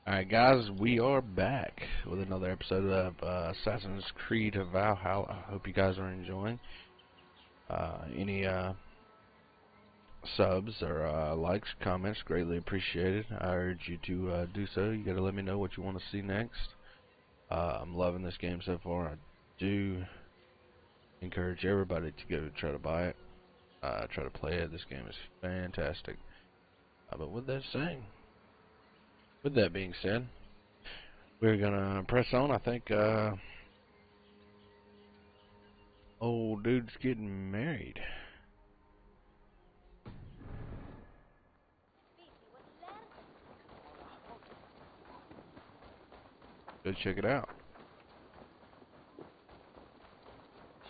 Alright guys, we are back with another episode of Assassin's Creed Valhalla. I hope you guys are enjoying. Any subs or likes, comments, greatly appreciated. I urge you to do so. You gotta let me know what you want to see next. I'm loving this game so far. I do encourage everybody to go try to buy it. Try to play it. This game is fantastic. But with that being said, we're gonna press on. I think old dude's getting married. Go check it out.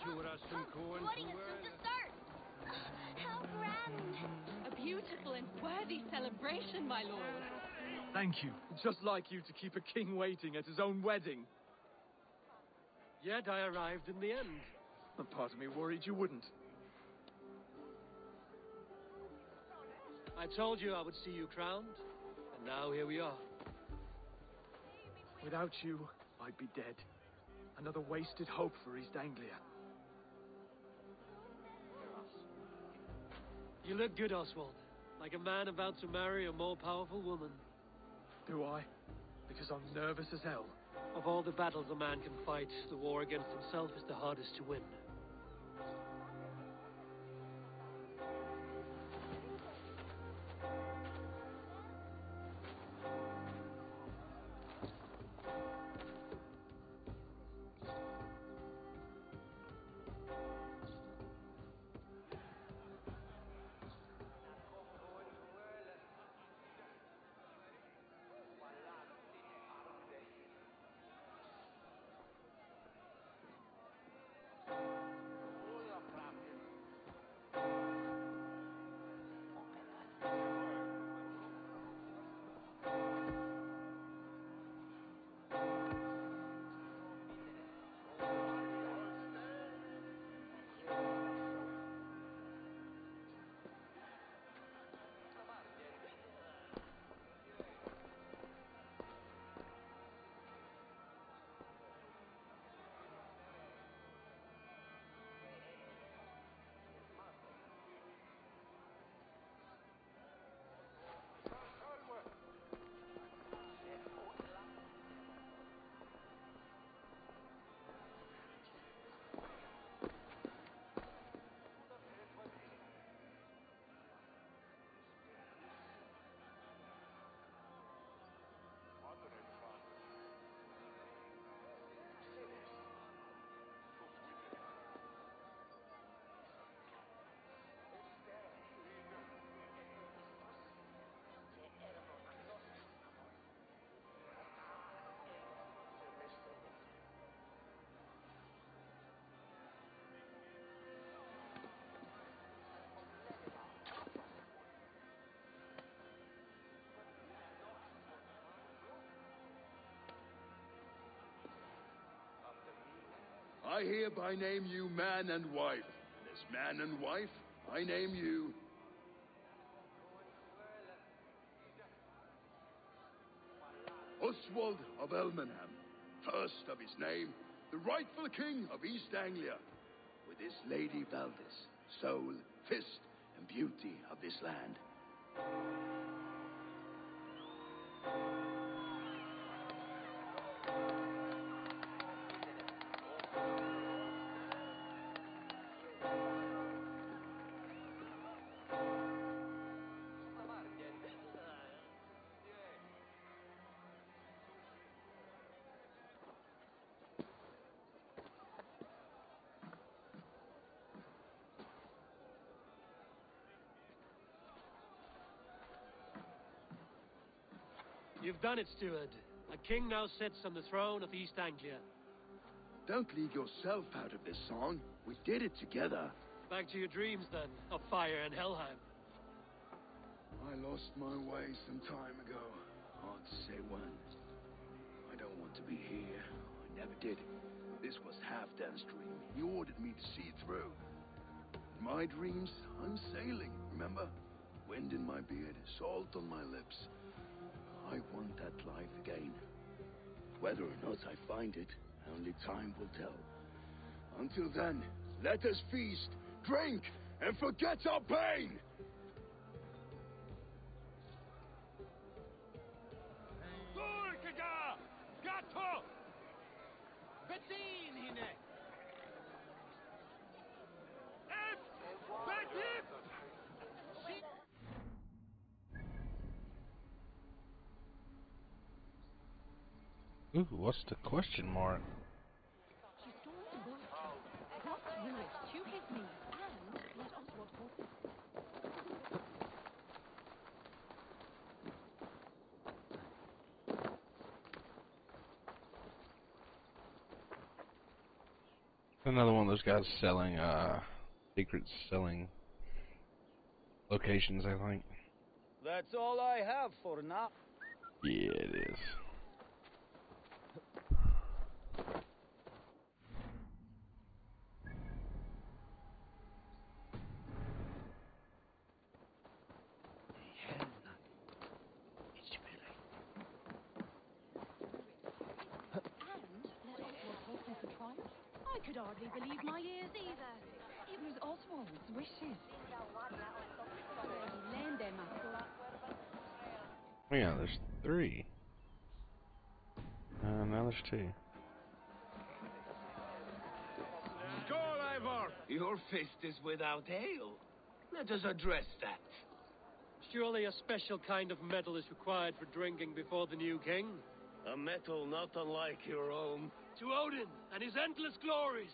What a soon to start! How grand! A beautiful and worthy celebration, my lord. Thank you. Just like you to keep a king waiting at his own wedding. Yet I arrived in the end. A part of me worried you wouldn't. I told you I would see you crowned, and now here we are. Without you, I'd be dead. Another wasted hope for East Anglia. You look good, Oswald. Like a man about to marry a more powerful woman. Do I? Because I'm nervous as hell. Of all the battles a man can fight, the war against himself is the hardest to win. I hereby name you man and wife. And as man and wife, I name you Oswald of Elmenham, first of his name, the rightful king of East Anglia, with his lady Valdis, soul, fist, and beauty of this land. You've done it, steward. A king now sits on the throne of East Anglia. Don't leave yourself out of this song. We did it together. Back to your dreams, then, of fire and Helheim. I lost my way some time ago. Hard to say when. I don't want to be here. I never did. This was Halfdan's dream. He ordered me to see it through. In my dreams, I'm sailing, remember? Wind in my beard, salt on my lips. I want that life again. Whether or not I find it, only time will tell. Until then, let us feast, drink, and forget our pain! Ooh, what's the question mark? She stormed the boat, got through it to his knees, and let Oswald walk. Another one of those guys selling, secret selling locations, I think. That's all I have for now. Yeah, it is. And let Oswald walk me for trial. I could hardly believe my ears either. It was Oswald's wishes. Yeah, there's 3. Now there's 2. Skål, Ivor! Your fist is without ale. Let us address that. Surely a special kind of metal is required for drinking before the new king? A metal not unlike your own. To Odin and his endless glories!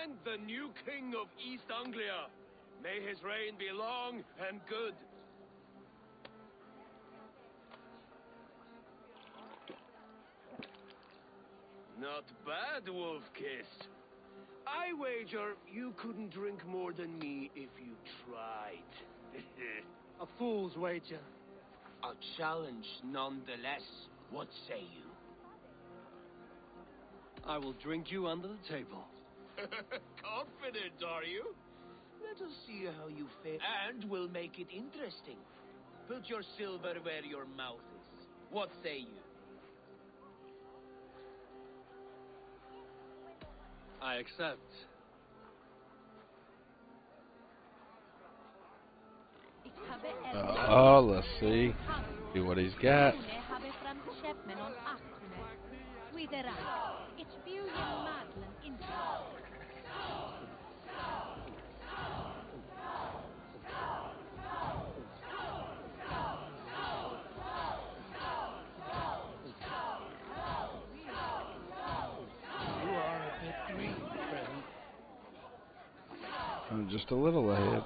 And the new king of East Anglia. May his reign be long and good. Not bad, Wolf-Kissed. I wager you couldn't drink more than me if you tried. A fool's wager. A challenge nonetheless. What say you? I will drink you under the table. Confident, are you? Let us see how you fare, and we'll make it interesting. Put your silver where your mouth is. What say you? I accept. Oh, let's see. See what he's got. I'm just a little ahead.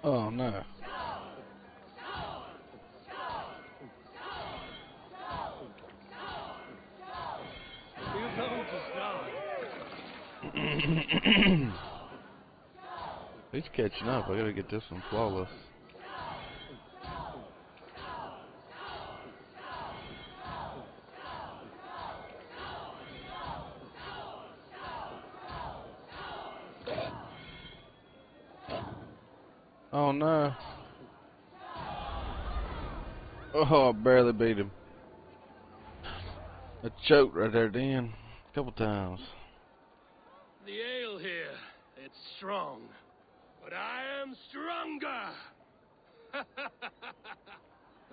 Oh no. We're going to start. He's catching up. I gotta get this one flawless. Oh no. Oh, I barely beat him. I choked right there at the end. A couple times. The ale here, it's strong. But I am stronger!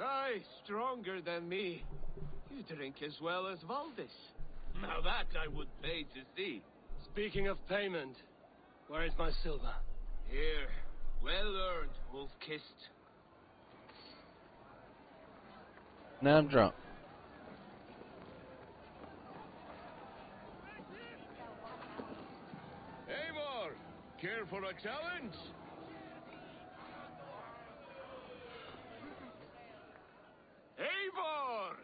Aye, stronger than me. You drink as well as Valdis. Now that I would pay to see. Speaking of payment, where is my silver? Here, well earned, Wolf-Kissed. Now I'm drunk. Eivor, care for a challenge? Eivor!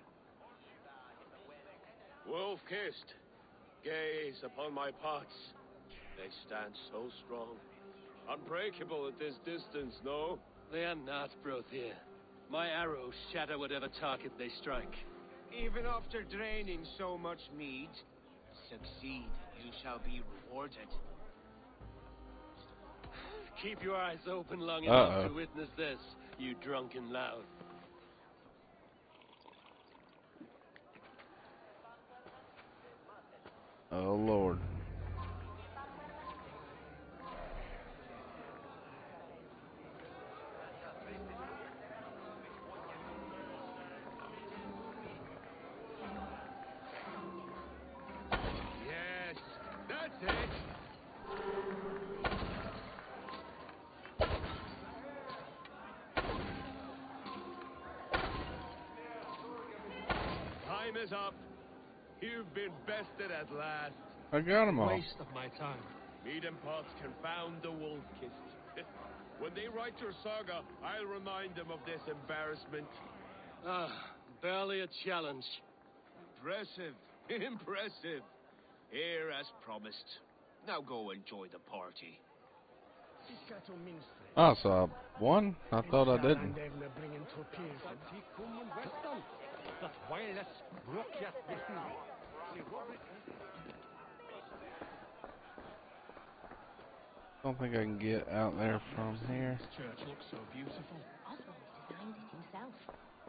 Wolf-Kissed, gaze upon my pots. They stand so strong. Unbreakable at this distance, no? They are not, Brothier. My arrows shatter whatever target they strike. Even after draining so much mead, succeed, you shall be rewarded. Keep your eyes open long enough Uh-oh. to witness this, you drunken lout. Oh, Lord. Yes, that's it. Time is up. You've been bested at last. I got them all. Waste of my time. Meat pots confound the wolf-kissed. When they write your saga, I'll remind them of this embarrassment. Ah, barely a challenge. Impressive. Impressive. Here as promised. Now go enjoy the party. Oh, so I won? I thought I didn't. Don't think I can get out there from here. Church looks so beautiful. Oswald designed it himself.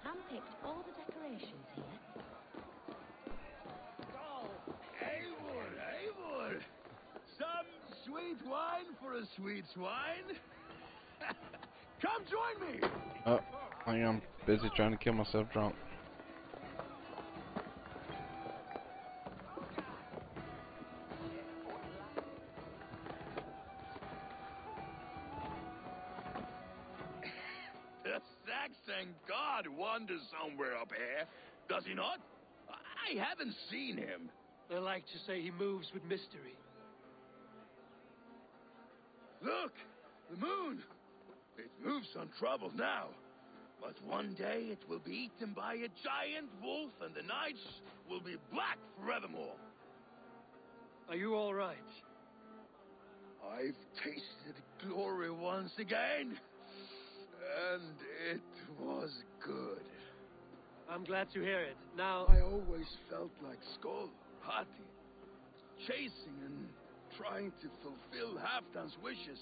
Handpicked all the decorations here. Eivor, Eivor! Some sweet wine for a sweet swine? Come join me! Oh, hang on. I'm busy trying to kill myself drunk. The Saxon god wanders somewhere up here, does he not? I haven't seen him. They like to say he moves with mystery. Look, the moon. It moves untroubled now. But one day it will be eaten by a giant wolf and the nights will be black forevermore. Are you all right? I've tasted glory once again. And it was good. I'm glad to hear it. Now, I always felt like Skoll, Hati, chasing and trying to fulfill Halfdan's wishes.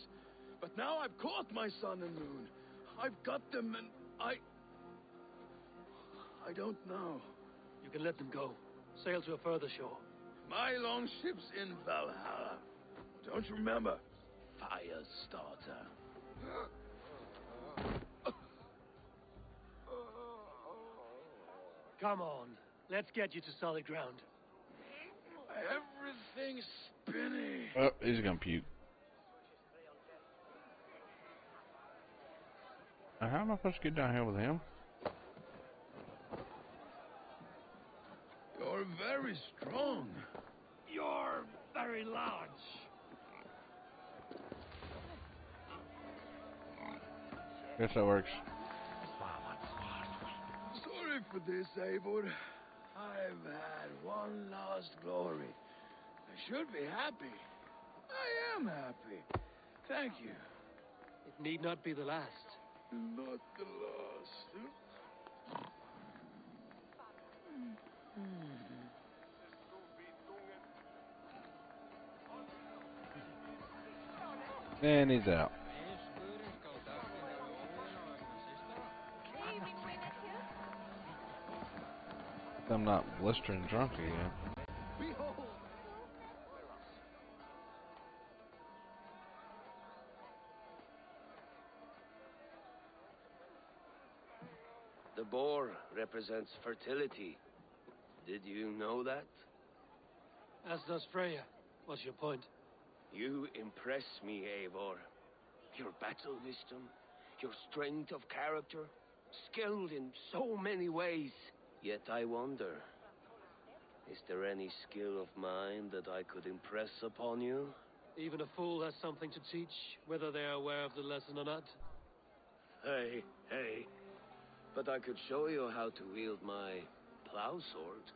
But now I've caught my sun and moon. I've got them and I don't know. you can let them go. Sail to a further shore. My longship's in Valhalla. Don't you remember? Firestarter. Come on. Let's get you to solid ground. Everything's spinning. Oh, he's gonna puke. Now, how am I supposed to get down here with him? You're very strong. You're very large. Guess that works. Sorry for this, Eivor. I've had one last glory. I should be happy. I am happy. Thank you. It need not be the last. Not the last. And he's out. I'm not blistering drunk again. Behold! The boar represents fertility. Did you know that? As does Freya. What's your point? You impress me, Eivor. Your battle wisdom, your strength of character, skilled in so many ways. Yet I wonder, is there any skill of mine that I could impress upon you? Even a fool has something to teach, whether they are aware of the lesson or not. Hey, hey. But I could show you how to wield my plow sword.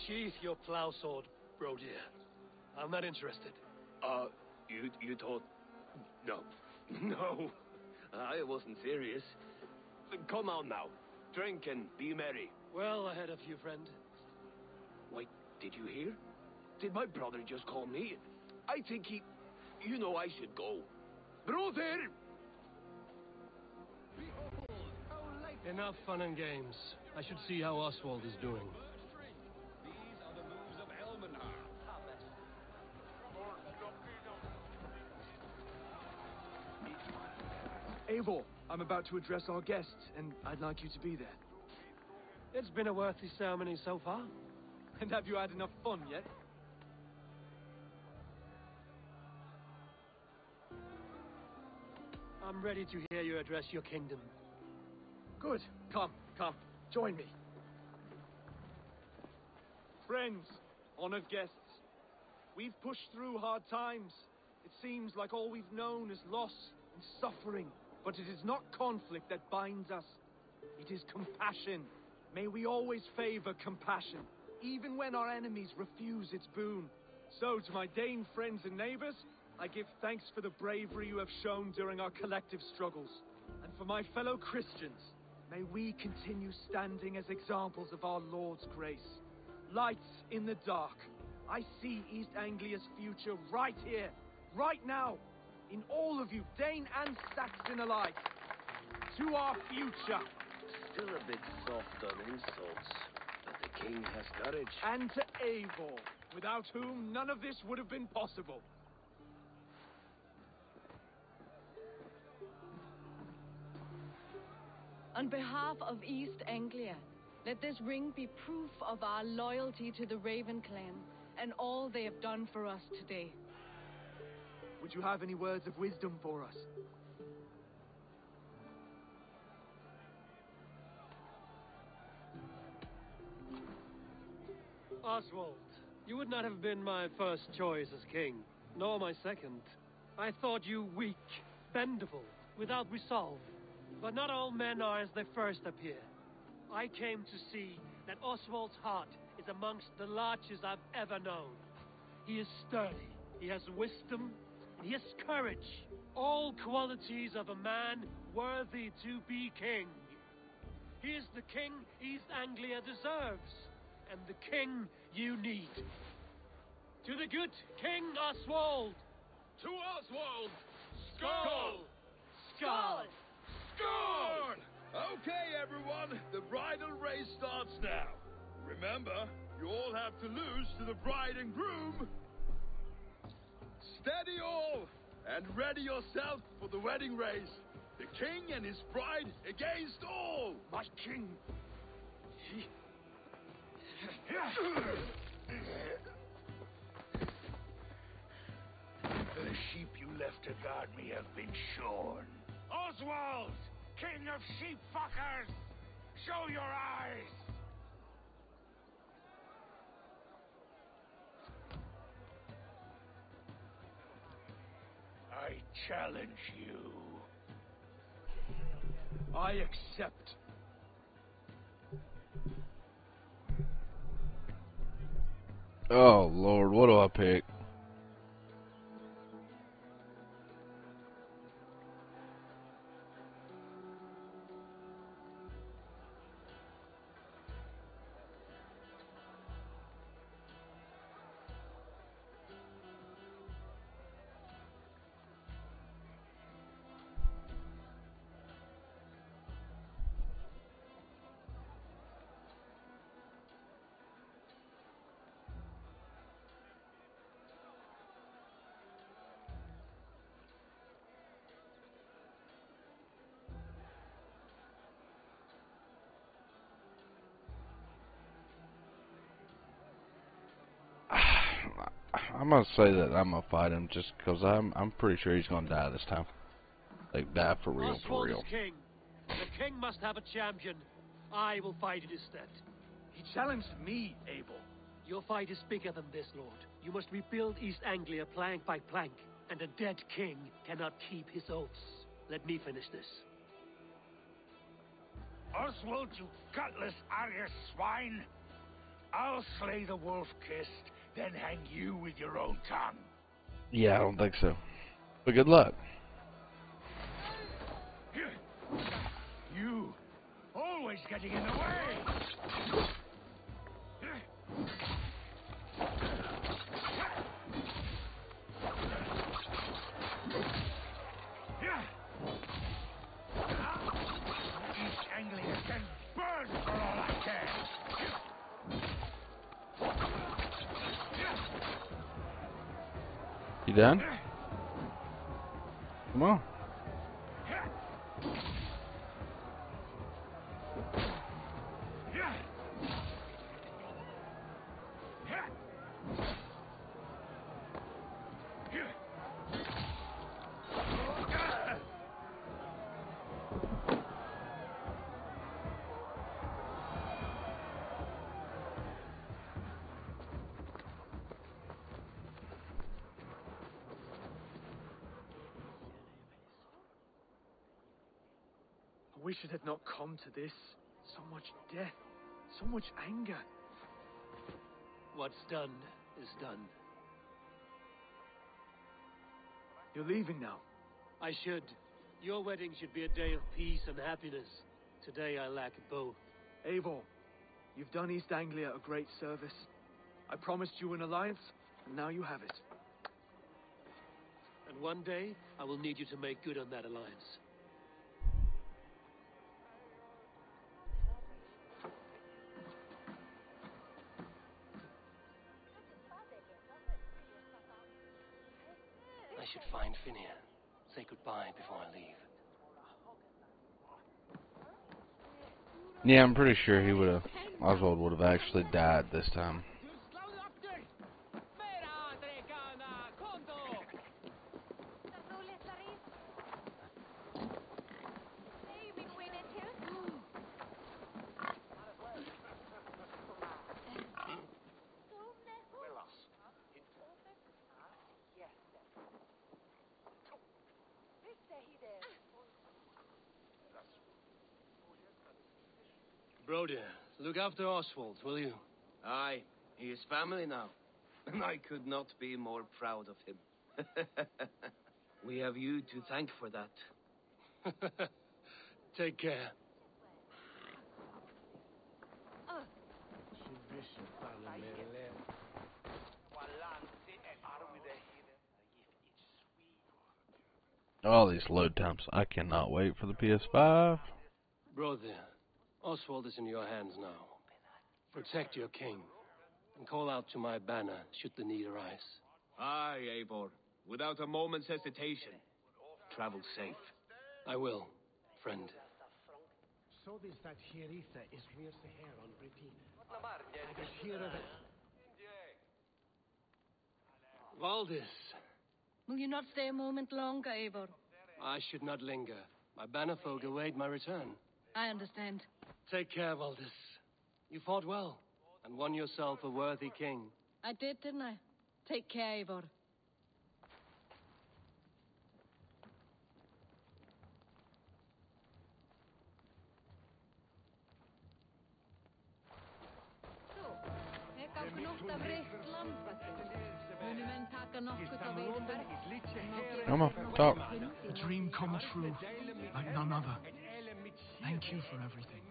Sheath your plow sword, bro dear. I'm not interested. You thought... No. No. I wasn't serious. Come on now. drink and be merry. Well ahead of you, friend. Wait, did you hear? Did my brother just call me? I think he... You know I should go. Brother! Enough fun and games. I should see how Oswald is doing. These are the moves of Elmenhar. Eivor, I'm about to address our guests, and I'd like you to be there. It's been a worthy ceremony so far. And have you had enough fun yet? I'm ready to hear you address your kingdom. Good. Come, join me. Friends, honored guests, we've pushed through hard times. It seems like all we've known is loss and suffering. But it is not conflict that binds us. It is compassion. May we always favor compassion, even when our enemies refuse its boon. So, to my Dane friends and neighbors, I give thanks for the bravery you have shown during our collective struggles. And for my fellow Christians, may we continue standing as examples of our Lord's grace. Lights in the dark. I see East Anglia's future right here, right now, in all of you, Dane and Saxon alike. To our future. Still a bit soft on insults, but the king has courage. And to Eivor, without whom none of this would have been possible. On behalf of East Anglia, let this ring be proof of our loyalty to the Raven clan and all they have done for us today. Would you have any words of wisdom for us? Oswald, you would not have been my first choice as king, nor my second. I thought you weak, bendable, without resolve. But not all men are as they first appear. I came to see that Oswald's heart is amongst the largest I've ever known. He is sturdy, he has wisdom, and he has courage. All qualities of a man worthy to be king. He is the king East Anglia deserves, and the king you need. To the good King Oswald! To Oswald! Skull! Skull! Scorn! Okay, everyone, the bridal race starts now. Remember, you all have to lose to the bride and groom. Steady all, and ready yourself for the wedding race. The king and his bride against all. My king! The sheep you left to guard me have been shorn. Oswald, king of sheep fuckers! Show your eyes! I challenge you. I accept. Oh Lord, what do I pick? I'm gonna say that I'm gonna fight him just because I'm pretty sure he's gonna die this time. Like die for real, for Oswald real. is king. The king must have a champion. I will fight it instead. He challenged me, Abel. Your fight is bigger than this, Lord. You must rebuild East Anglia plank by plank, and a dead king cannot keep his oaths. Let me finish this. Oswald, you gutless Arya swine! I'll slay the wolf-kissed, then hang you with your own tongue. Yeah, I don't think so. But good luck. You Always getting in the way! East Anglia can burn for all I care! You done? Come on. I wish it had not come to this. So much death, so much anger. What's done is done. You're leaving now. I should. Your wedding should be a day of peace and happiness. Today I lack both. Eivor, you've done East Anglia a great service. I promised you an alliance, and now you have it. And one day, I will need you to make good on that alliance. I should find Finnear. Say goodbye before I leave. Yeah, I'm pretty sure Oswald would have actually died this time. Brody, look after Oswald, will you? Aye, he is family now. And I could not be more proud of him. We have you to thank for that. Take care. All these load times. I cannot wait for the PS5. Brother, Oswald is in your hands now. Protect your king, and call out to my banner should the need arise. Aye, Eivor. Without a moment's hesitation. Travel safe. I will, friend. So this that Hieritha is where's the hair on Britain. I just hear of it. Valdis, Will you not stay a moment longer, Eivor? I should not linger. My banner folk await my return. I understand. Take care, Valdis. You fought well, and won yourself a worthy king. I did, didn't I? Take care, Eivor. Come on, talk. A dream come true, like none other. Thank you for everything.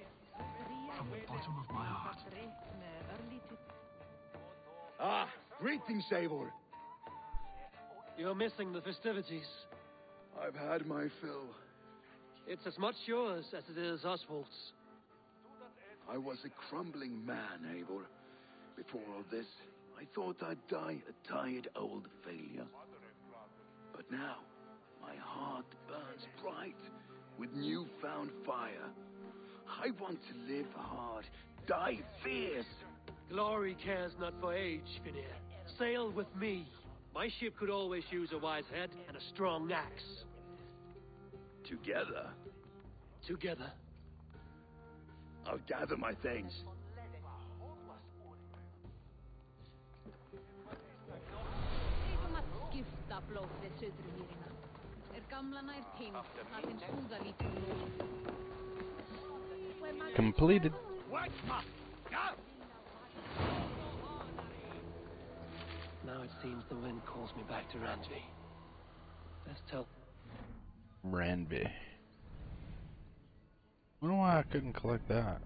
From the bottom of my heart. Ah, greetings, Eivor. You're missing the festivities. I've had my fill. It's as much yours as it is Oswald's. I was a crumbling man, Eivor. Before all this, I thought I'd die a tired old failure. But now, my heart burns bright with newfound fire. I want to live hard, die fierce. Glory cares not for age, Finnear. Sail with me. My ship could always use a wise head and a strong axe. Together, Together. I'll gather my things. Completed. Now it seems the wind calls me back to Ranvi. Let's tell... Ranby. wonder why I couldn't collect that.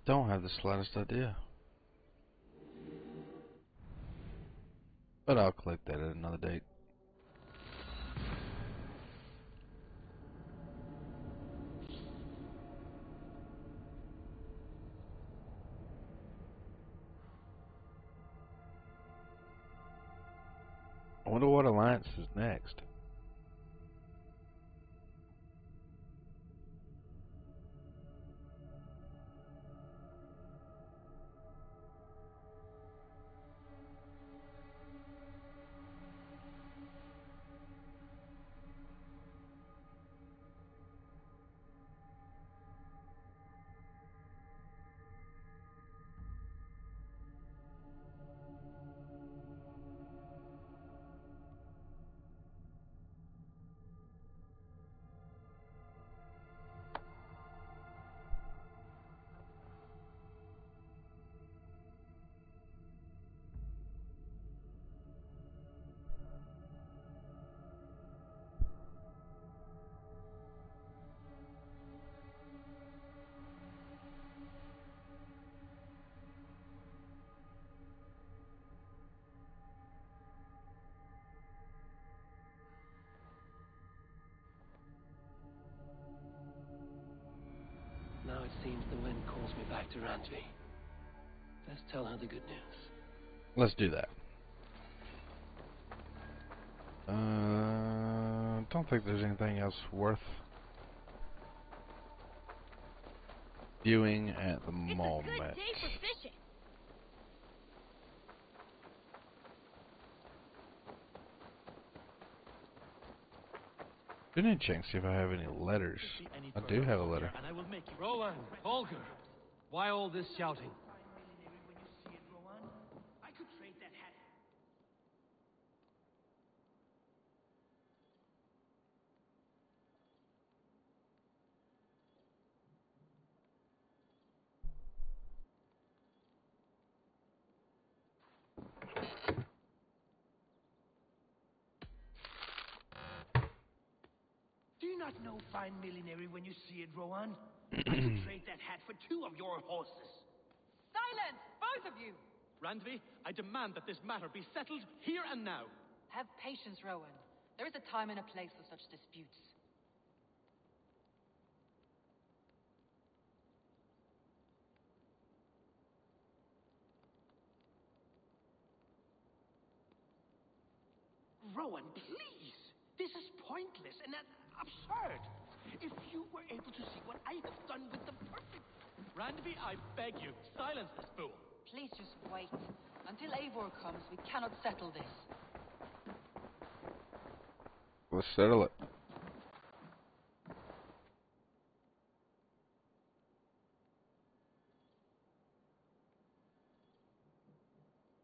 Don't have the slightest idea. But I'll collect that at another date. I wonder what alliance is next. Now it seems the wind calls me back to Randvi. Let's tell her the good news. Let's do that. Don't think there's anything else worth viewing at the moment. It's a good day for fishing. Didn't check see if I have any letters. I do have a letter. And I will make you. Rowan, Holger, why all this shouting? I could trade that hat. Do you not know fine millinery when you see it, Rowan? I could trade that hat for 2 of your horses. Silence, both of you! Randvi, I demand that this matter be settled here and now. Have patience, Rowan. There is a time and a place for such disputes. Rowan, please! This is pointless and absurd. If you were able to see what I have done with the perfect... Randvi, I beg you, silence this fool. Please just wait. Until Eivor comes, we cannot settle this. Let's settle it.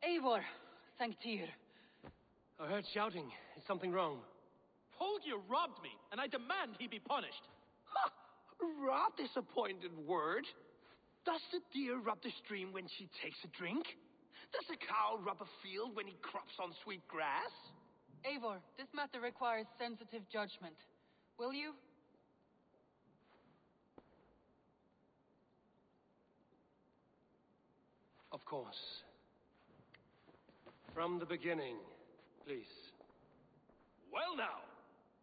Eivor, thank Tyr. I heard shouting. Is something wrong? Holger robbed me, and I demand he be punished. Ha! Rot is a pointed word. Does the deer rub the stream when she takes a drink? Does a cow rub a field when he crops on sweet grass? Eivor, this matter requires sensitive judgment. Will you? Of course. From the beginning, please. Well now,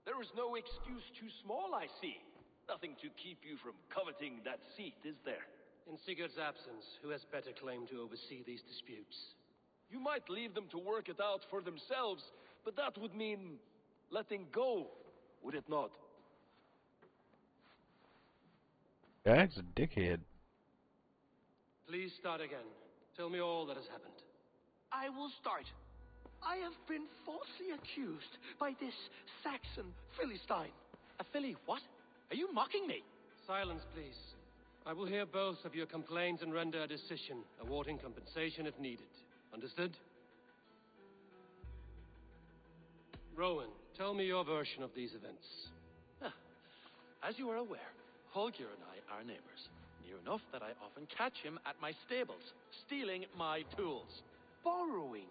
there is no excuse too small, I see. Nothing to keep you from coveting that seat, is there? In Sigurd's absence, who has better claim to oversee these disputes? You might leave them to work it out for themselves, but that would mean letting go, would it not? Gag's a dickhead. Please start again. Tell me all that has happened. I will start. I have been falsely accused by this Saxon Philistine. A filly what? Are you mocking me? Silence, please. I will hear both of your complaints and render a decision, awarding compensation if needed. Understood? Rowan, tell me your version of these events. As you are aware, Holger and I are neighbors. Near enough that I often catch him at my stables, stealing my tools. Borrowing.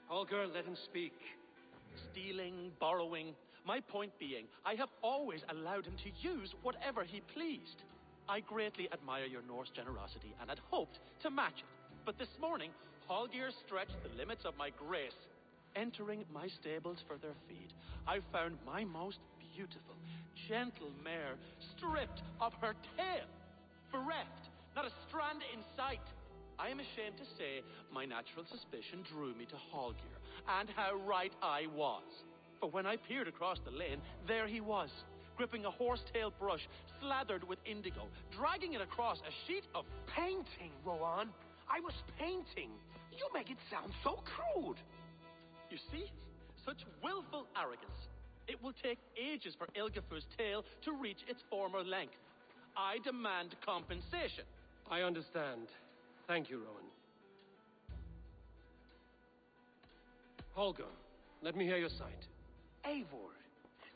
Holger, let him speak. Stealing, borrowing. My point being, I have always allowed him to use whatever he pleased. I greatly admire your Norse generosity and had hoped to match it. But this morning, Holger stretched the limits of my grace. Entering my stables for their feed, I found my most beautiful, gentle mare stripped of her tail, bereft, not a strand in sight. I am ashamed to say my natural suspicion drew me to Holger, and how right I was. For when I peered across the lane, there he was, gripping a horsetail brush slathered with indigo, dragging it across a sheet of painting, Rowan. I was painting. You make it sound so crude. You see? Such willful arrogance. It will take ages for Ilgafur's tail to reach its former length. I demand compensation. I understand. Thank you, Rowan. Holger, let me hear your side. Eivor,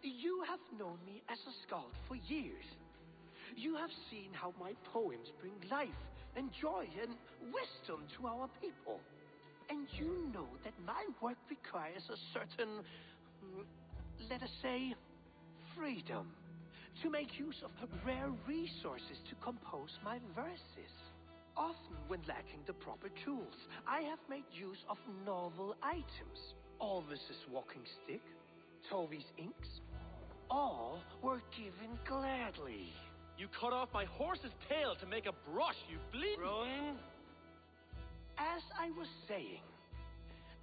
you have known me as a skald for years. You have seen how my poems bring life and joy and wisdom to our people. And you know that my work requires a certain, let us say, freedom to make use of rare resources to compose my verses. Often, when lacking the proper tools, I have made use of novel items. Alvis's walking stick, Tovi's inks, all were given gladly. You cut off my horse's tail to make a brush, you bleed. Rowan? As I was saying,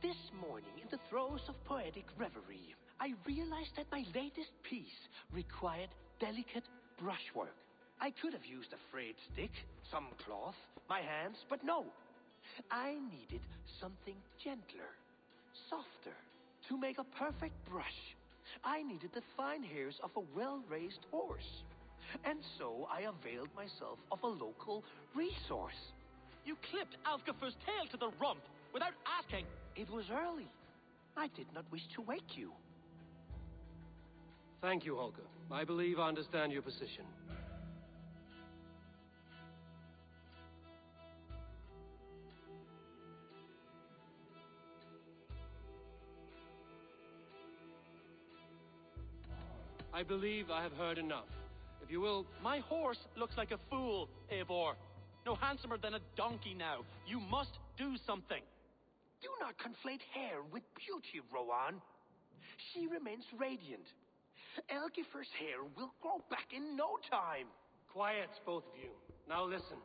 this morning in the throes of poetic reverie, I realized that my latest piece required delicate brushwork. I could have used a frayed stick, some cloth, my hands, but no. I needed something gentler, softer. To make a perfect brush, I needed the fine hairs of a well-raised horse. And so I availed myself of a local resource. You clipped Alfgafur's tail to the rump without asking. It was early. I did not wish to wake you. Thank you, Holger. I believe I understand your position. I believe I have heard enough. If you will... My horse looks like a fool, Eivor. No handsomer than a donkey now. You must do something. Do not conflate hair with beauty, Rowan. She remains radiant. Elgifer's hair will grow back in no time. Quiet, both of you. Now listen.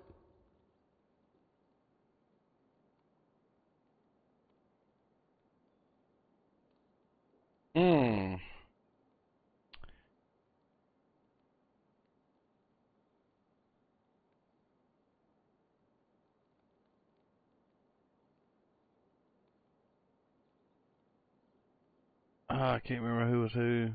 I can't remember who was who.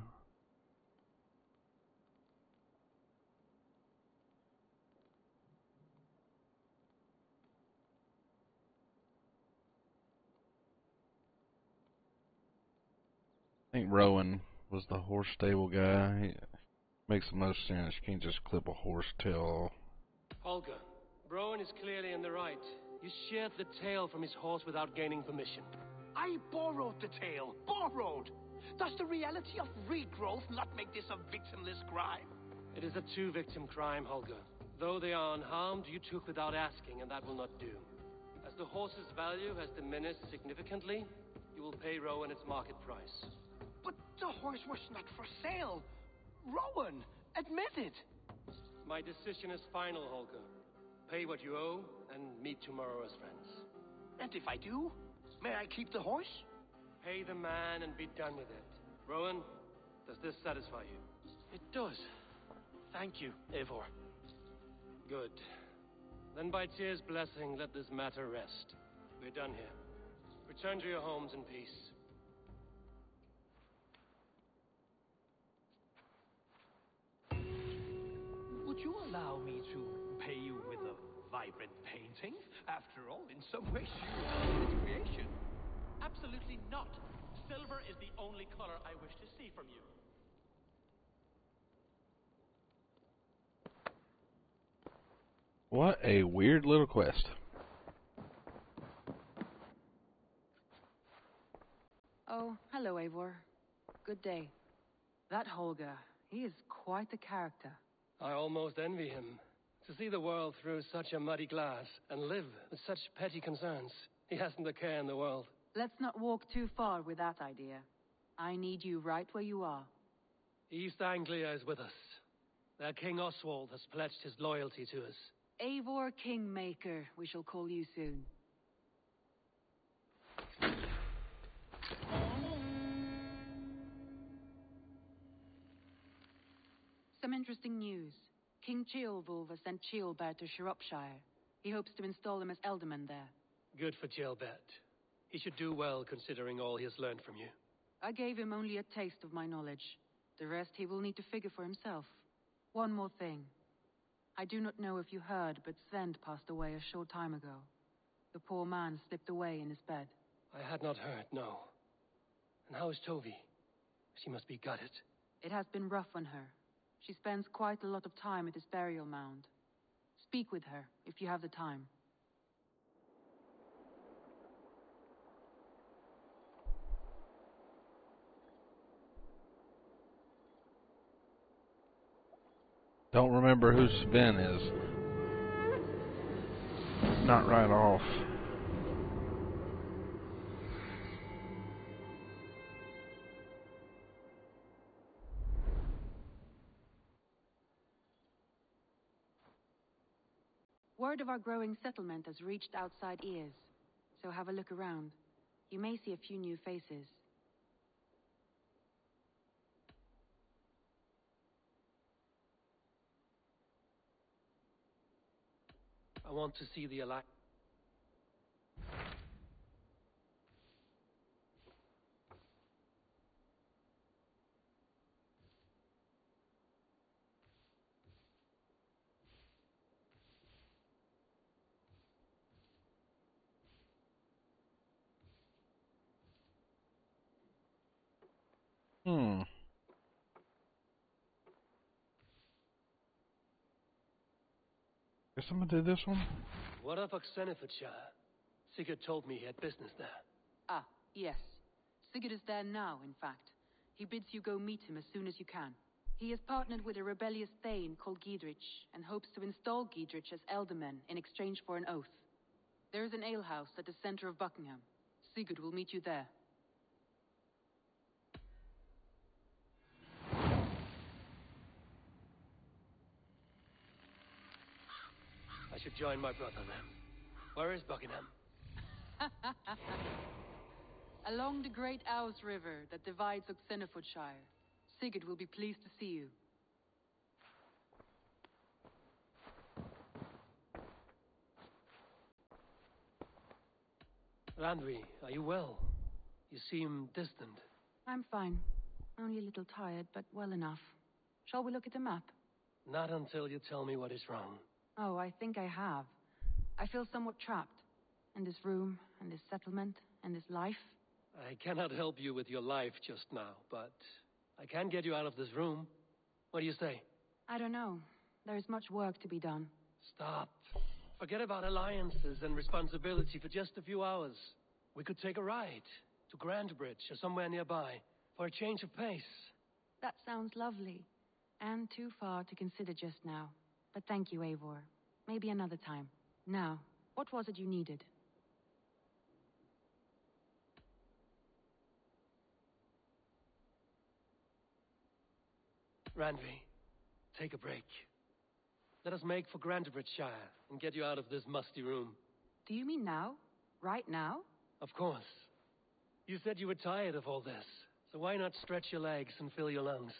I think Rowan was the horse stable guy. He makes the most sense. You can't just clip a horse tail. Holger, Rowan is clearly in the right. You sheared the tail from his horse without gaining permission. I borrowed the tail. Borrowed! Does the reality of regrowth not make this a victimless crime? It is a two-victim crime, Holger. Though they are unharmed, you took without asking, and that will not do. As the horse's value has diminished significantly, you will pay Rowan its market price. But the horse was not for sale. Rowan, admit it. My decision is final, Holger. Pay what you owe, and meet tomorrow as friends. And if I do, may I keep the horse? Pay the man and be done with it. Rowan, does this satisfy you? It does. Thank you, Eivor. Good. Then by Tyr's blessing, let this matter rest. We're done here. Return to your homes in peace. Would you allow me to pay you with a vibrant painting? After all, in some ways, you are his creation. Absolutely not. Silver is the only color I wish to see from you. What a weird little quest. Oh, hello, Eivor. Good day. That Holger, he is quite the character. I almost envy him. To see the world through such a muddy glass and live with such petty concerns. He hasn't a care in the world. Let's not walk too far with that idea. I need you right where you are. East Anglia is with us. Their King Oswald has pledged his loyalty to us. Eivor Kingmaker, we shall call you soon. Some interesting news. King Ceolwulf has sent Ceolbert to Shropshire. He hopes to install him as Ealdorman there. Good for Ceolbert. He should do well considering all he has learned from you. I gave him only a taste of my knowledge. The rest he will need to figure for himself. One more thing. I do not know if you heard, but Svend passed away a short time ago. The poor man slipped away in his bed. I had not heard, no. And how is Tovi? She must be gutted. It has been rough on her. She spends quite a lot of time at his burial mound. Speak with her, if you have the time. Don't remember who Sven is. Not right off. Word of our growing settlement has reached outside ears, so have a look around. You may see a few new faces. I want to see the Alliance. Guess I'm gonna do this one. What of Oxenfordshire? Sigurd told me he had business there. Ah, yes. Sigurd is there now, in fact. He bids you go meet him as soon as you can. He has partnered with a rebellious Thane called Giedrich, and hopes to install Giedrich as Ealdorman in exchange for an oath. There is an alehouse at the center of Buckingham. Sigurd will meet you there. I should join my brother then. Where is Buckingham? Along the great Ouse River that divides Oxenfordshire. Sigurd will be pleased to see you. Randvi, are you well? You seem distant. I'm fine. Only a little tired, but well enough. Shall we look at the map? Not until you tell me what is wrong. Oh, I think I have. I feel somewhat trapped. In this room, in this settlement, in this life. I cannot help you with your life just now, but I can get you out of this room. What do you say? I don't know. There is much work to be done. Stop. Forget about alliances and responsibility for just a few hours. We could take a ride to Grandbridge or somewhere nearby for a change of pace. That sounds lovely. And too far to consider just now. But thank you, Eivor. Maybe another time. Now, what was it you needed? Randvi, take a break. Let us make for Grandbridgeshire and get you out of this musty room. Do you mean now? Right now? Of course. You said you were tired of all this, so why not stretch your legs and fill your lungs?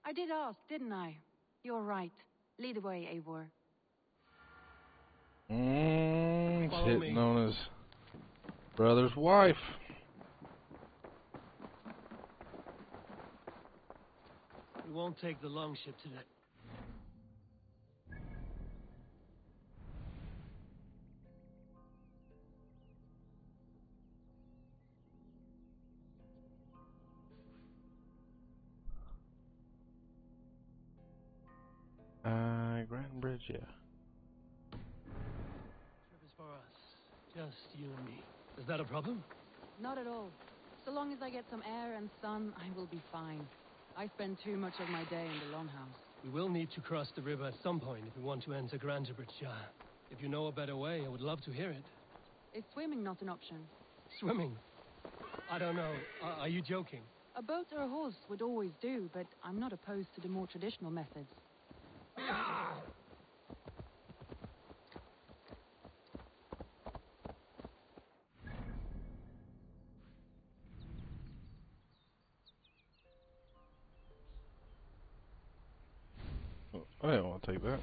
I did ask, didn't I? You're right. Lead the way, Eivor. Hitting on his brother's wife. We won't take the longship today. Grand Bridge, yeah. Just you and me. Is that a problem? Not at all. So long as I get some air and sun, I will be fine. I spend too much of my day in the Longhouse. We will need to cross the river at some point if we want to enter Grantabridge. If you know a better way, I would love to hear it. Is swimming not an option? Swimming? I don't know. Are you joking? A boat or a horse would always do, but I'm not opposed to the more traditional methods. Oh, yeah, I'll take that.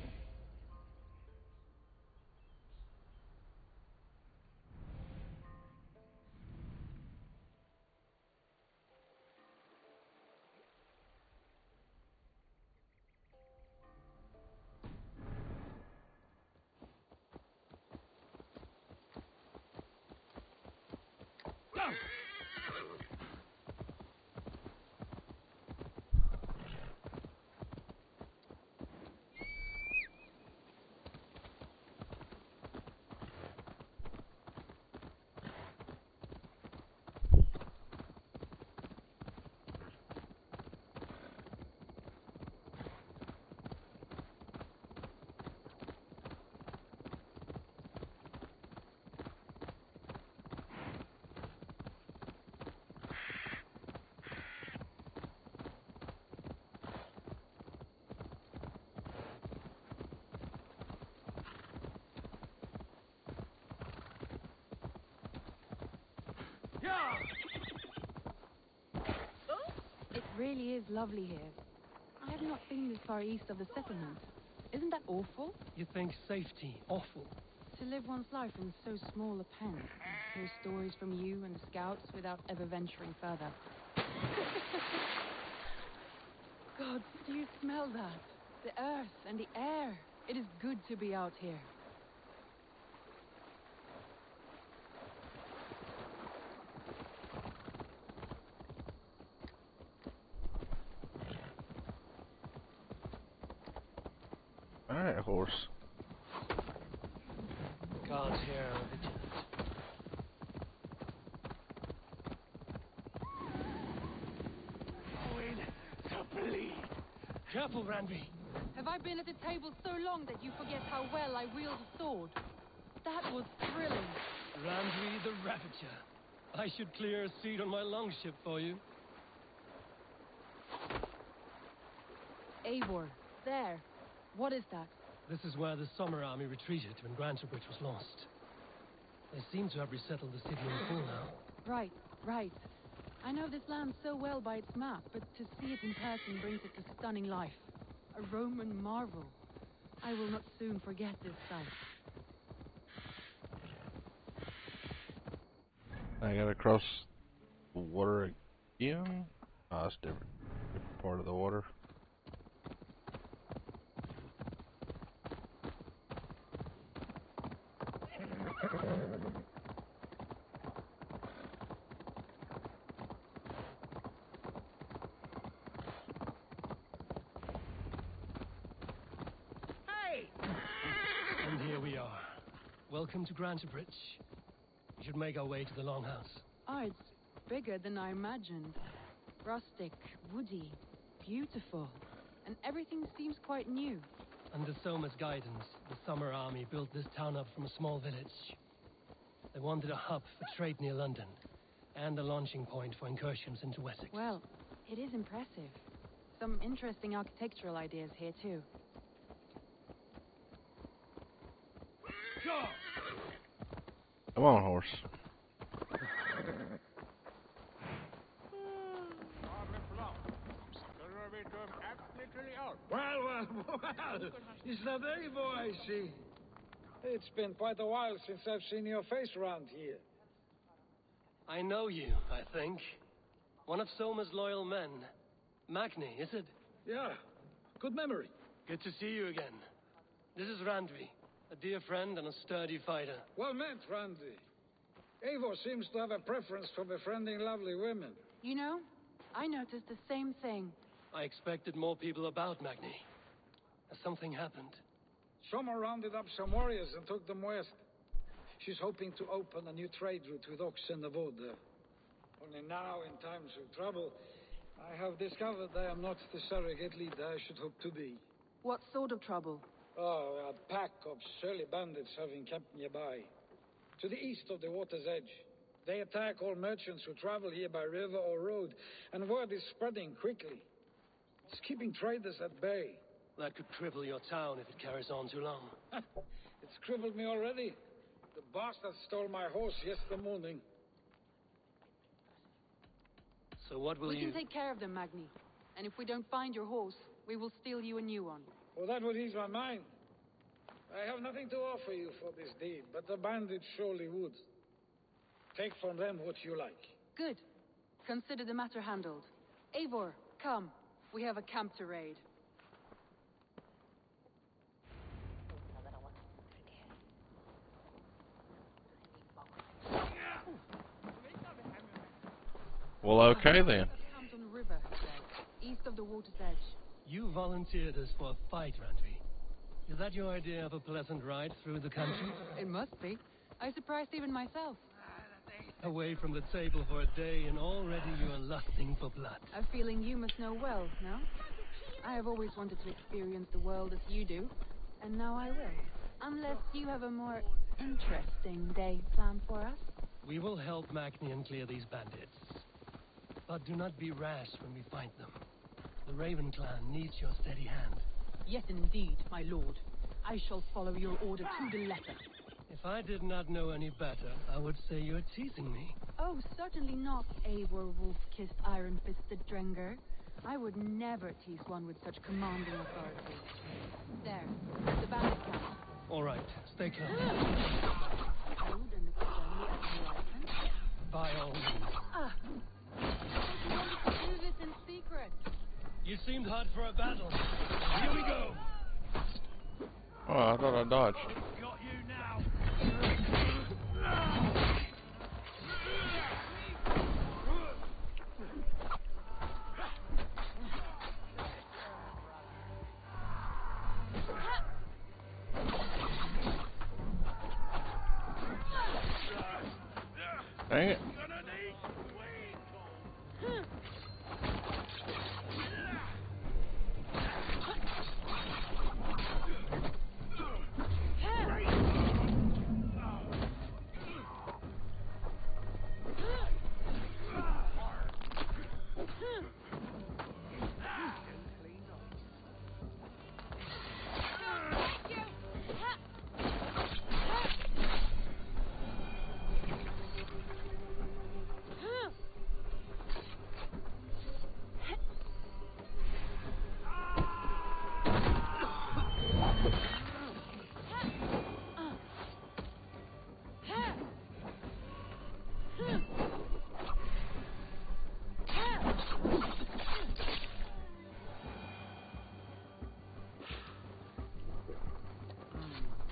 It really is lovely here. I have not been this far east of the settlement. Isn't that awful? You think safety awful? To live one's life in so small a pen. Hear stories from you and the scouts without ever venturing further. God, do you smell that? The earth and the air. It is good to be out here. Alright, horse. Guards here are vigilant. Going to bleed. Careful, Randy. Have I been at the table so long that you forget how well I wield a sword? That was thrilling. Randy the Ravager. I should clear a seat on my longship for you. Eivor, there. What is that? This is where the Summer Army retreated when Grantabridge was lost. They seem to have resettled the city in full now. Right, right. I know this land so well by its map, but to see it in person brings it to stunning life. A Roman marvel. I will not soon forget this sight. I gotta cross the water again? Oh, it's different part of the water. And here we are. Welcome to Grantabridge. We should make our way to the Longhouse. Ah, it's bigger than I imagined. Rustic, woody, beautiful. And everything seems quite new. Under Soma's guidance, the Summer Army built this town up from a small village. They wanted a hub for trade near London, and a launching point for incursions into Wessex. Well, it is impressive. Some interesting architectural ideas here, too. Come on, horse. Well, it's that Eivor I see. It's been quite a while since I've seen your face around here. I know you, I think. One of Soma's loyal men. Magni, is it? Yeah, good memory. Good to see you again. This is Randvi, a dear friend and a sturdy fighter. Well met, Randy. Eivor seems to have a preference for befriending lovely women. You know, I noticed the same thing. I expected more people about Magni. Has something happened? Someone rounded up some warriors and took them west. She's hoping to open a new trade route with Ox and the Wood. Only now, in times of trouble, I have discovered I am not the surrogate leader I should hope to be. What sort of trouble? Oh, a pack of surly bandits have encamped nearby, to the east of the water's edge. They attack all merchants who travel here by river or road, and word is spreading quickly. It's keeping traders at bay. That could cripple your town if it carries on too long. It's crippled me already. The bastard stole my horse yesterday morning. So what will We can take care of them, Magni. And if we don't find your horse, we will steal you a new one. Oh, that would ease my mind. I have nothing to offer you for this deed, but the bandits surely would. Take from them what you like. Good. Consider the matter handled. Eivor, come. We have a camp to raid. Well, okay then. Camped on the river, he said, east of the water's edge. You volunteered us for a fight, Randvi. Is that your idea of a pleasant ride through the country? It must be. I surprised even myself. Away from the table for a day, and already you are lusting for blood. A feeling you must know well, no? I have always wanted to experience the world as you do, and now I will. Unless you have a more interesting day planned for us. We will help Magnian clear these bandits. But do not be rash when we find them. The Raven clan needs your steady hand. Yes, indeed, my lord. I shall follow your order to the letter. If I did not know any better, I would say you're teasing me. Oh, certainly not, Eivor wolf-kissed iron-fisted Drenger. I would never tease one with such commanding authority. There, the bandit camp. All right, stay close. Rude and extremely unpleasant. By all means. You wanted to do this in secret. You seemed hot for a battle. Here we go. Oh, I thought I dodged. Got you now. Dang it.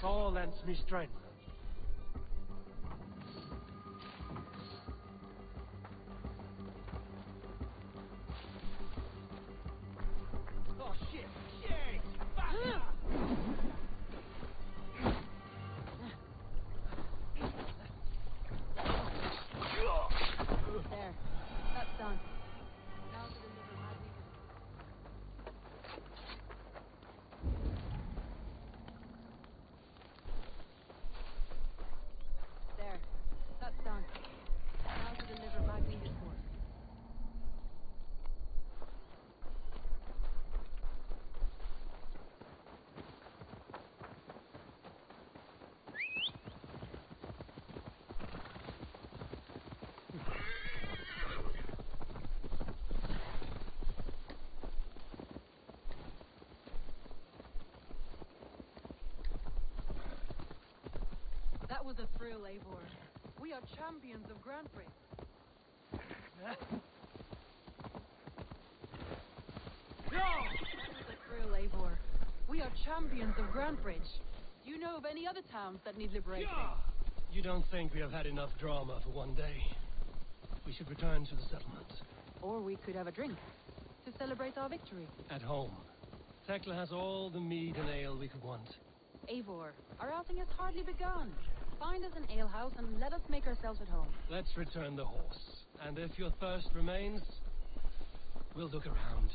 Thor lends me strength. Oh, shit! Shit! There. That's done. Now to deliver Magni. There. That's done. Now to deliver Magni his horse. That was a thrill, Eivor. We are champions of Grand Prix. That was a thrill, Eivor. We are champions of Grand Bridge. Do you know of any other towns that need liberating? You don't think we have had enough drama for one day? We should return to the settlement. Or we could have a drink to celebrate our victory. At home. Tekla has all the mead and ale we could want. Eivor, our outing has hardly begun. Find us an alehouse and let us make ourselves at home. Let's return the horse. And if your thirst remains, we'll look around.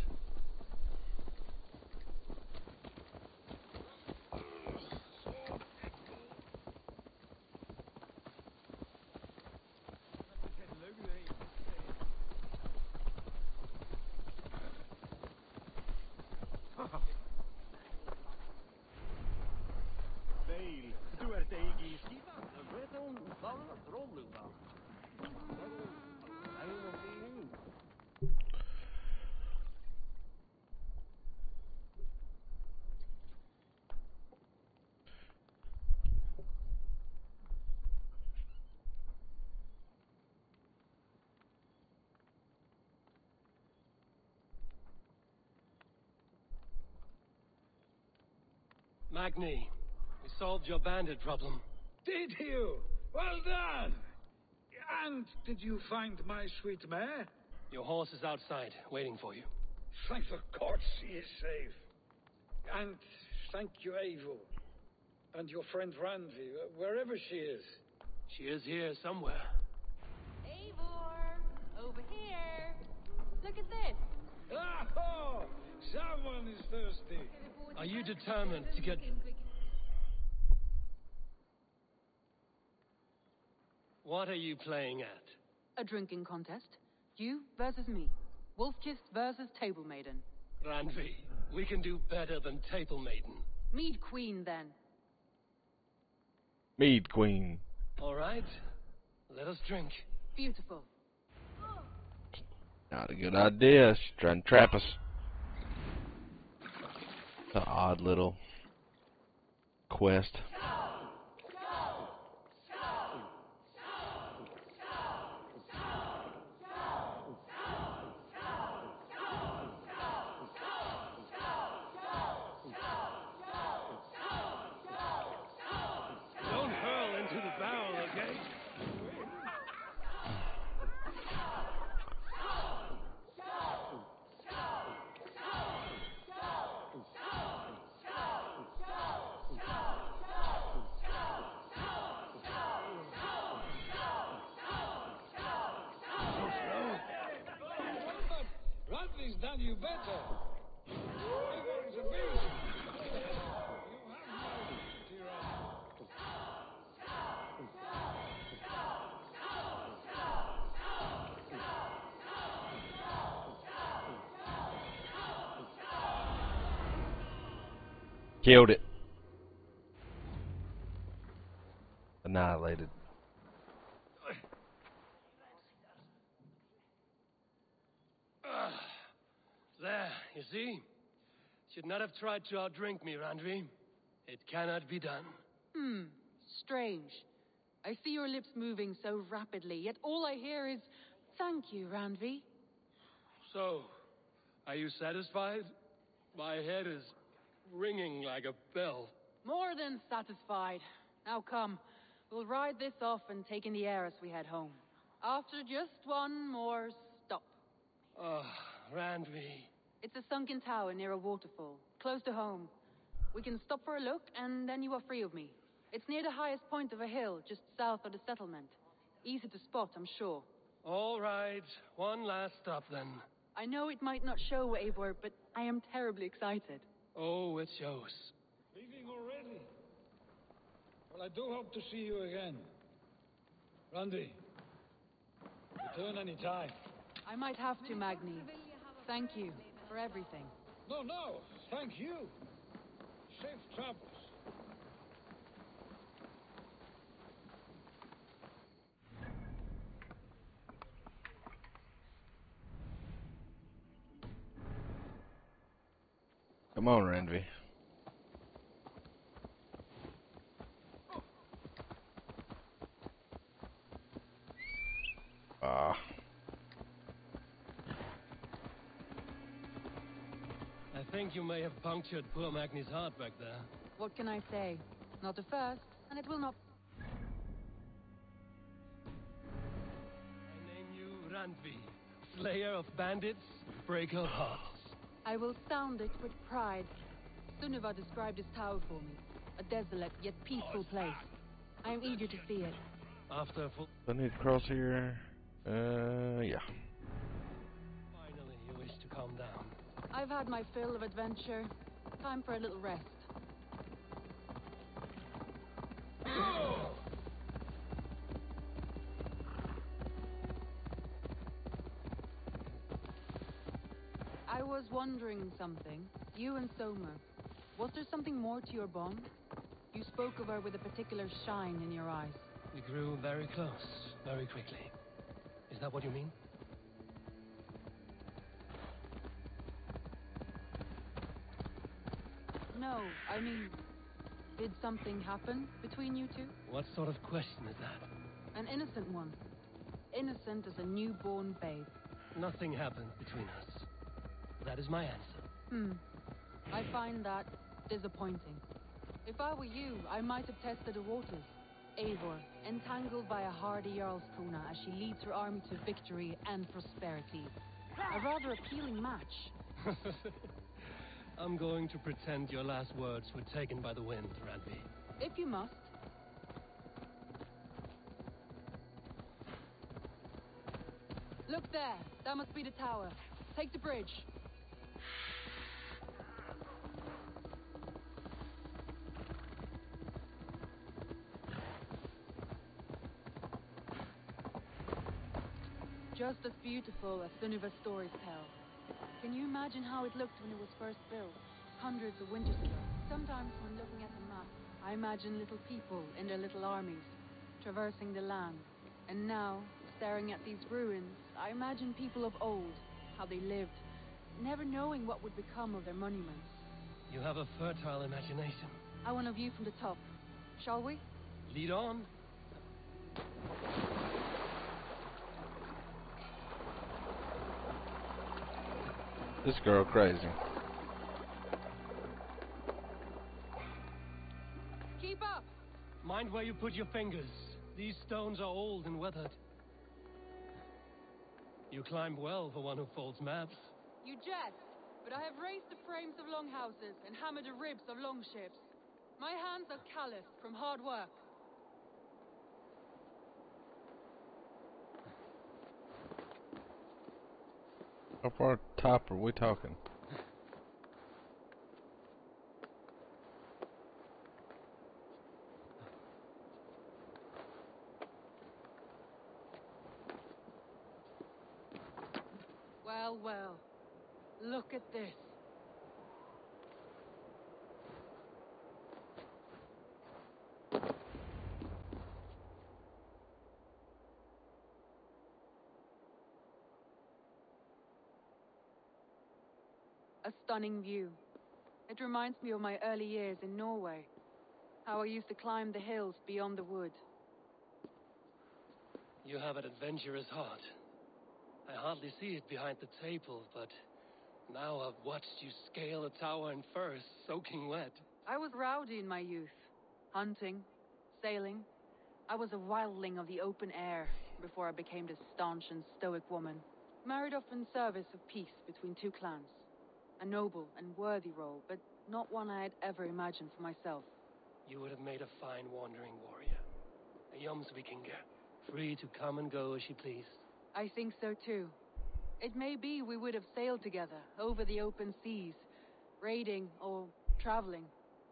Magni, we solved your bandit problem. Did you? Well done! And did you find my sweet mare? Your horse is outside, waiting for you. Thank the gods she is safe. And thank you, Eivor. And your friend Randvi, wherever she is. She is here somewhere. Eivor, over here. Look at this. Oh, someone is thirsty. Are you determined to get... What are you playing at? A drinking contest. You versus me. Wolf-Kissed versus Table Maiden. Randvi, we can do better than Table Maiden. Mead Queen, then. Mead Queen. All right. Let us drink. Beautiful. Not a good idea. She's trying to trap us. It's an odd little quest. Don't hurl into the barrel, okay? Randvi's done you better. Eivor is a beast. You have my tyranny. Killed it. Annihilated. There, you see? Should not have tried to outdrink me, Randvi. It cannot be done. Strange. I see your lips moving so rapidly, yet all I hear is, thank you, Randvi. So, are you satisfied? My head is ringing like a bell. More than satisfied. Now come, we'll ride this off and take in the air as we head home. After just one more stop. Randvi. It's a sunken tower near a waterfall, close to home. We can stop for a look, and then you are free of me. It's near the highest point of a hill, just south of the settlement. Easy to spot, I'm sure. All right, one last stop then. I know it might not show, Eivor, but I am terribly excited. Oh, it shows. Leaving already? Well, I do hope to see you again. Randvi, return any time. I might have to, Magni. Thank you for everything. No, thank you. Safe travels. Come on, Randvi. I think you may have punctured poor Magni's heart back there. What can I say? Not the first, and it will not... I name you Randvi, slayer of bandits, breaker of hearts. I will sound it with pride. Sunniva described this tower for me. A desolate yet peaceful place. I'm eager to see it. After full... I need to cross here. Yeah. Finally, you wish to calm down. I've had my fill of adventure. Time for a little rest. I was wondering something. You and Soma. Was there something more to your bond? You spoke of her with a particular shine in your eyes. We grew very close, very quickly. Is that what you mean? No, I mean, did something happen between you two? What sort of question is that? An innocent one. Innocent as a newborn babe. Nothing happened between us. That is my answer. I find that disappointing. If I were you, I might have tested the waters. Eivor, entangled by a hardy Jarlskona as she leads her army to victory and prosperity. A rather appealing match. I'm going to pretend your last words were taken by the wind, Randvi. If you must. Look there. That must be the tower. Take the bridge. Just as beautiful as Sunniva's stories tell. Can you imagine how it looked when it was first built? Hundreds of winters ago. Sometimes when looking at the map, I imagine little people in their little armies, traversing the land. And now, staring at these ruins, I imagine people of old, how they lived, never knowing what would become of their monuments. You have a fertile imagination. I want a view from the top. Shall we? Lead on. This girl crazy. Keep up! Mind where you put your fingers. These stones are old and weathered. You climb well for one who folds maps. You jest, but I have raised the frames of longhouses and hammered the ribs of longships. My hands are calloused from hard work. How far top are we talking? Well, well. Look at this. A stunning view. It reminds me of my early years in Norway. How I used to climb the hills beyond the wood. You have an adventurous heart. I hardly see it behind the table, but now I've watched you scale a tower in furs, soaking wet. I was rowdy in my youth. Hunting, sailing. I was a wildling of the open air before I became this staunch and stoic woman. Married off in service of peace between two clans. A noble and worthy role, but not one I had ever imagined for myself. You would have made a fine wandering warrior. A Jomsvikinger, free to come and go as she pleased. I think so too. It may be we would have sailed together over the open seas, raiding or traveling.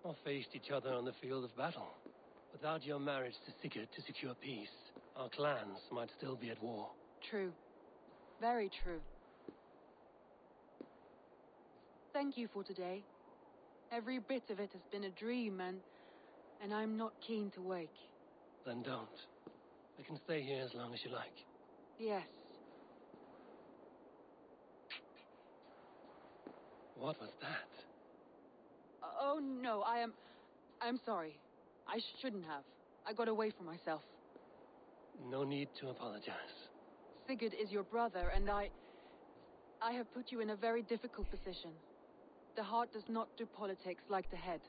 Or faced each other on the field of battle. Without your marriage to Sigurd to secure peace, our clans might still be at war. True. Very true. Thank you for today. Every bit of it has been a dream, and I'm not keen to wake. Then don't. We can stay here as long as you like. Yes. What was that? Oh, no, I'm sorry. I shouldn't have. I got away from myself. No need to apologize. Sigurd is your brother, and I have put you in a very difficult position. The heart does not do politics like the head.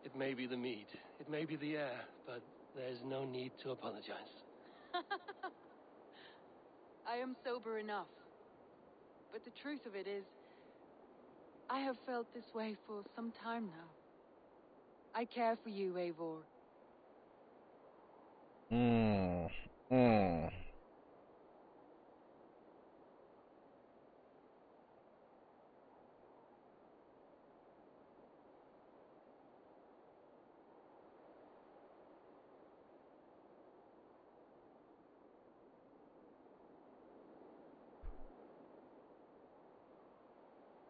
It may be the meat, it may be the air, but there's no need to apologize. I am sober enough. But the truth of it is, I have felt this way for some time now. I care for you, Eivor. Mm. Mm.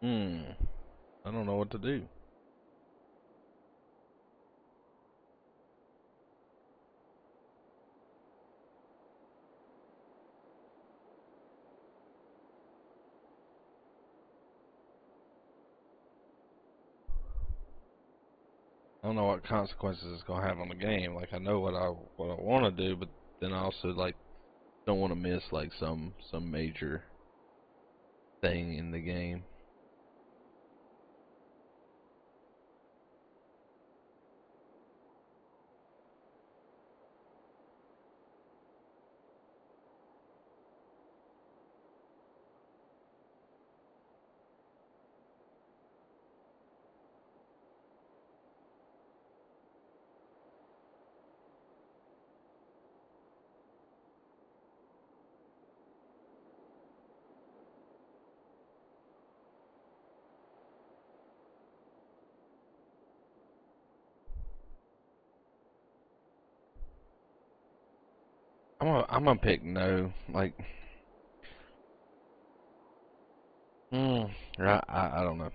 Mm. I don't know what to do. I don't know what consequences it's gonna have on the game. Like I know what I want to do, but then I also like don't want to miss like some major thing in the game. I'm gonna pick no. Like, I don't know.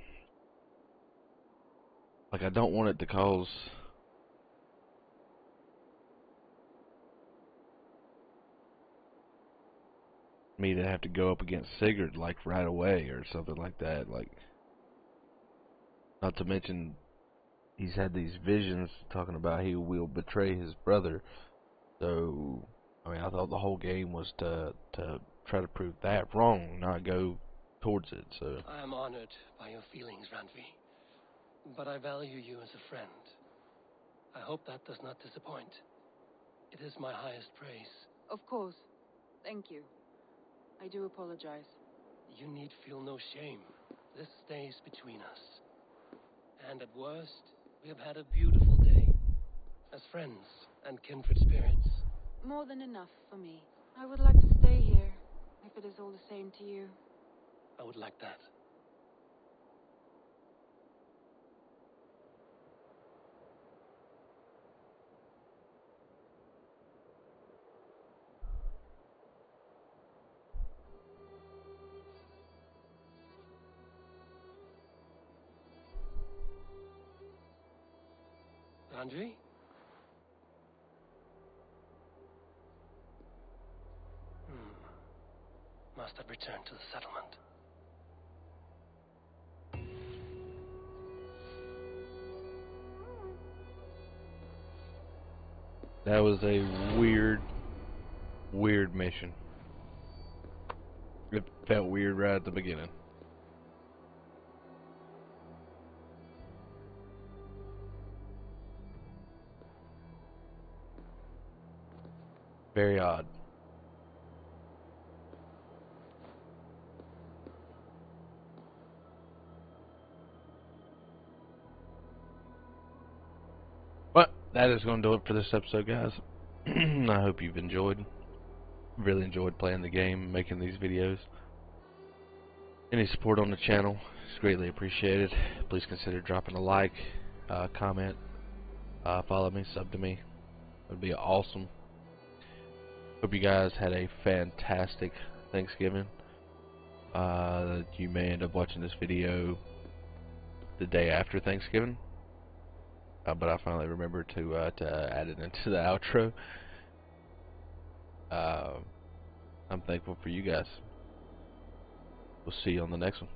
Like I don't want it to cause me to have to go up against Sigurd like right away or something like that. Like, not to mention he's had these visions talking about he will betray his brother. So, I mean, I thought the whole game was to try to prove that wrong, not go towards it. So I am honored by your feelings, Randvi, but I value you as a friend. I hope that does not disappoint. It is my highest praise. Of course. Thank you. I do apologize. You need feel no shame. This stays between us. And at worst, we have had a beautiful day. As friends and kindred spirits. More than enough for me. I would like to stay here, if it is all the same to you. I would like that. Randvi? Must have returned to the settlement. that was a weird mission. It felt weird right at the beginning. Very odd. But that is going to do it for this episode, guys. I hope you've enjoyed. Really enjoyed playing the game, making these videos. Any support on the channel is greatly appreciated. Please consider dropping a like, comment, follow me, sub to me. It would be awesome. Hope you guys had a fantastic Thanksgiving. You may end up watching this video the day after Thanksgiving, but I finally remembered to add it into the outro. I'm thankful for you guys. We'll see you on the next one.